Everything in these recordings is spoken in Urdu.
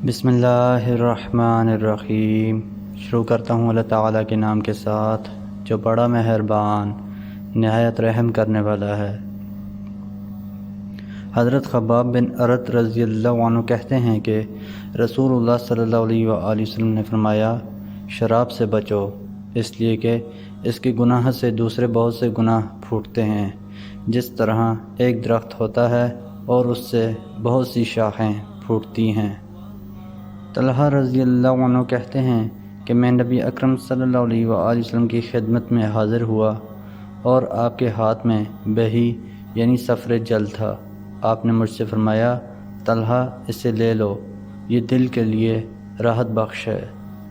بسم اللہ الرحمن الرحیم۔ شروع کرتا ہوں اللہ تعالیٰ کے نام کے ساتھ جو بڑا مہربان نہایت رحم کرنے والا ہے۔ حضرت خباب بن ارت رضی اللہ عنہ کہتے ہیں کہ رسول اللہ صلی اللہ علیہ وآلہ وسلم نے فرمایا، شراب سے بچو، اس لیے کہ اس کے گناہ سے دوسرے بہت سے گناہ پھوٹتے ہیں، جس طرح ایک درخت ہوتا ہے اور اس سے بہت سی شاخیں پھوٹتی ہیں۔ طلحہ رضی اللہ عنہ کہتے ہیں کہ میں نبی اکرم صلی اللہ علیہ وآلہ وسلم کی خدمت میں حاضر ہوا اور آپ کے ہاتھ میں بہی یعنی صفر جل تھا۔ آپ نے مجھ سے فرمایا، طلحہ اسے لے لو، یہ دل کے لیے راحت بخش ہے۔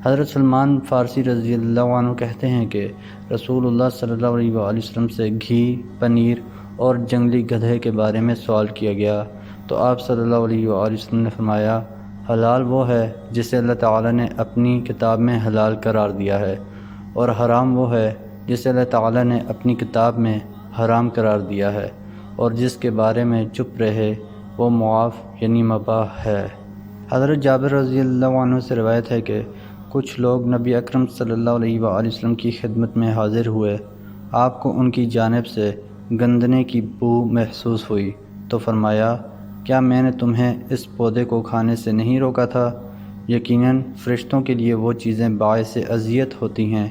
حضرت سلمان فارسی رضی اللہ عنہ کہتے ہیں کہ رسول اللہ صلی اللہ علیہ وآلہ وسلم سے گھی، پنیر اور جنگلی گدھے کے بارے میں سوال کیا گیا تو آپ صلی اللہ علیہ وآلہ وسلم نے فرمایا، حلال وہ ہے جسے اللہ تعالیٰ نے اپنی کتاب میں حلال قرار دیا ہے، اور حرام وہ ہے جسے اللہ تعالیٰ نے اپنی کتاب میں حرام قرار دیا ہے، اور جس کے بارے میں چپ رہے وہ معاف یعنی مباح ہے۔ حضرت جابر رضی اللہ عنہ سے روایت ہے کہ کچھ لوگ نبی اکرم صلی اللہ علیہ وآلہ وسلم کی خدمت میں حاضر ہوئے، آپ کو ان کی جانب سے گندنے کی بو محسوس ہوئی تو فرمایا، کیا میں نے تمہیں اس پودے کو کھانے سے نہیں روکا تھا؟ یقیناً فرشتوں کے لیے وہ چیزیں باعث اذیت ہوتی ہیں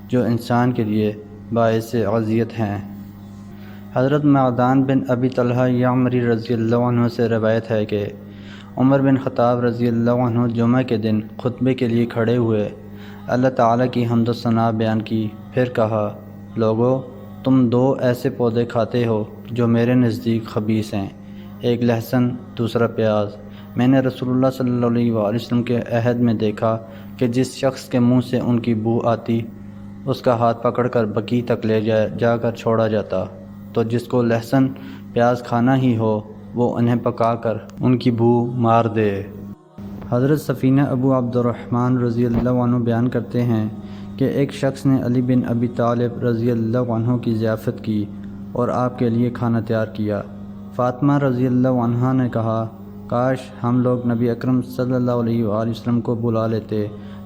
جو انسان کے لیے باعث اذیت ہیں۔ حضرت معدان بن ابی طلحہ یعمری رضی اللہ عنہ سے روایت ہے کہ عمر بن خطاب رضی اللہ عنہ جمعہ کے دن خطبے کے لیے کھڑے ہوئے، اللہ تعالیٰ کی حمد و ثنا بیان کی، پھر کہا، لوگو، تم دو ایسے پودے کھاتے ہو جو میرے نزدیک خبیث ہیں، ایک لہسن، دوسرا پیاز۔ میں نے رسول اللہ صلی اللہ علیہ وآلہ وسلم کے عہد میں دیکھا کہ جس شخص کے منہ سے ان کی بو آتی اس کا ہاتھ پکڑ کر بقیع تک لے جا کر چھوڑا جاتا، تو جس کو لہسن پیاز کھانا ہی ہو وہ انہیں پکا کر ان کی بو مار دے۔ حضرت سفینہ ابو عبد الرحمن رضی اللہ عنہ بیان کرتے ہیں کہ ایک شخص نے علی بن ابی طالب رضی اللہ عنہ کی ضیافت کی اور آپ کے لیے کھانا تیار کیا۔ فاطمہ رضی اللہ عنہا نے کہا، کاش ہم لوگ نبی اکرم صلی اللہ علیہ وآلہ وسلم کو بلا لیتے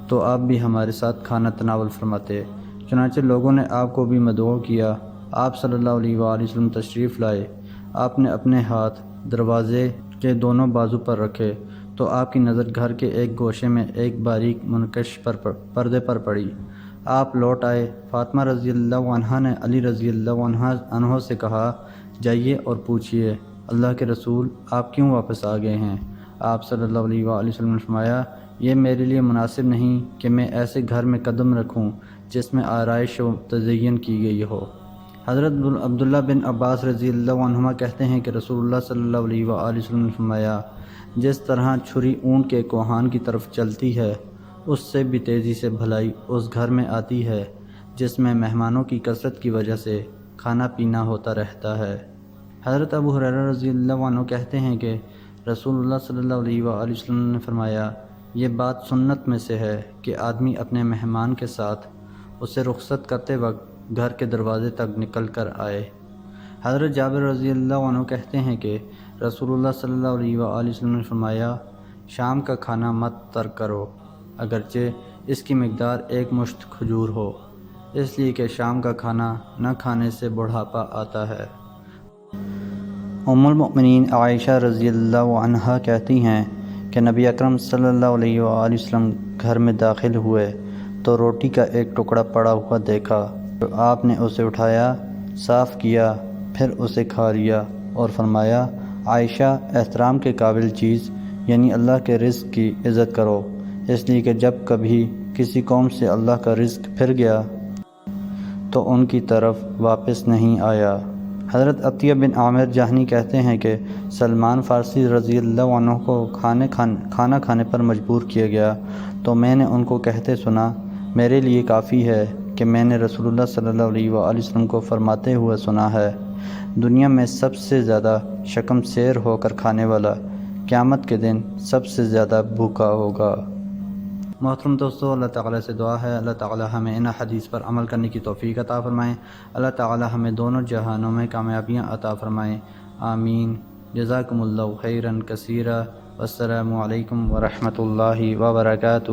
تو آپ بھی ہمارے ساتھ کھانا تناول فرماتے۔ چنانچہ لوگوں نے آپ کو بھی مدعو کیا۔ آپ صلی اللہ علیہ وآلہ وسلم تشریف لائے۔ آپ نے اپنے ہاتھ دروازے کے دونوں بازو پر رکھے تو آپ کی نظر گھر کے ایک گوشے میں ایک باریک منقش پردے پر پڑی۔ آپ لوٹ آئے۔ فاطمہ رضی اللہ عنہا نے علی رضی اللہ عنہ سے کہا، جائیے اور پوچھئے، اللہ کے رسول آپ کیوں واپس آ گئے ہیں؟ آپ صلی اللہ علیہ وآلہ وسلم نے فرمایا، یہ میرے لیے مناسب نہیں کہ میں ایسے گھر میں قدم رکھوں جس میں آرائش و تزئین کی گئی ہو۔ حضرت عبداللہ بن عباس رضی اللہ عنہما کہتے ہیں کہ رسول اللہ صلی اللہ علیہ وآلہ وسلم نے فرمایا، جس طرح چھری اونٹ کے کوہان کی طرف چلتی ہے، اس سے بھی تیزی سے بھلائی اس گھر میں آتی ہے جس میں مہمانوں کی کثرت کی وجہ سے کھانا پینا ہوتا رہتا ہے۔ حضرت ابو ہریرہ رضی اللہ عنہ کہتے ہیں کہ رسول اللہ صلی اللہ علیہ وآلہ وسلم نے فرمایا، یہ بات سنت میں سے ہے کہ آدمی اپنے مہمان کے ساتھ اسے رخصت کرتے وقت گھر کے دروازے تک نکل کر آئے۔ حضرت جابر رضی اللہ عنہ کہتے ہیں کہ رسول اللہ صلی اللہ علیہ وآلہ وسلم نے فرمایا، شام کا کھانا مت ترک کرو اگرچہ اس کی مقدار ایک مشت کھجور ہو، اس لیے کہ شام کا کھانا نہ کھانے سے بڑھاپا آتا ہے۔ ام المؤمنین عائشہ رضی اللہ عنہا کہتی ہیں کہ نبی اکرم صلی اللہ علیہ وآلہ وسلم گھر میں داخل ہوئے تو روٹی کا ایک ٹکڑا پڑا ہوا دیکھا تو آپ نے اسے اٹھایا، صاف کیا، پھر اسے کھا لیا اور فرمایا، عائشہ، احترام کے قابل چیز یعنی اللہ کے رزق کی عزت کرو، اس لیے کہ جب کبھی کسی قوم سے اللہ کا رزق پھر گیا تو ان کی طرف واپس نہیں آیا۔ حضرت عطیہ بن عامر جہنی کہتے ہیں کہ سلمان فارسی رضی اللہ عنہ کو کھانا کھانے پر مجبور کیا گیا تو میں نے ان کو کہتے سنا، میرے لیے کافی ہے کہ میں نے رسول اللہ صلی اللہ علیہ وآلہ وسلم کو فرماتے ہوئے سنا ہے، دنیا میں سب سے زیادہ شکم سیر ہو کر کھانے والا قیامت کے دن سب سے زیادہ بھوکا ہوگا۔ محترم دوستو، اللہ تعالیٰ سے دعا ہے اللہ تعالیٰ ہمیں ان حدیث پر عمل کرنے کی توفیق عطا فرمائیں، اللہ تعالیٰ ہمیں دونوں جہانوں میں کامیابیاں عطا فرمائیں، آمین۔ جزاکم اللہ خیرا کثیرا۔ والسلام علیکم ورحمۃ اللہ وبرکاتہ.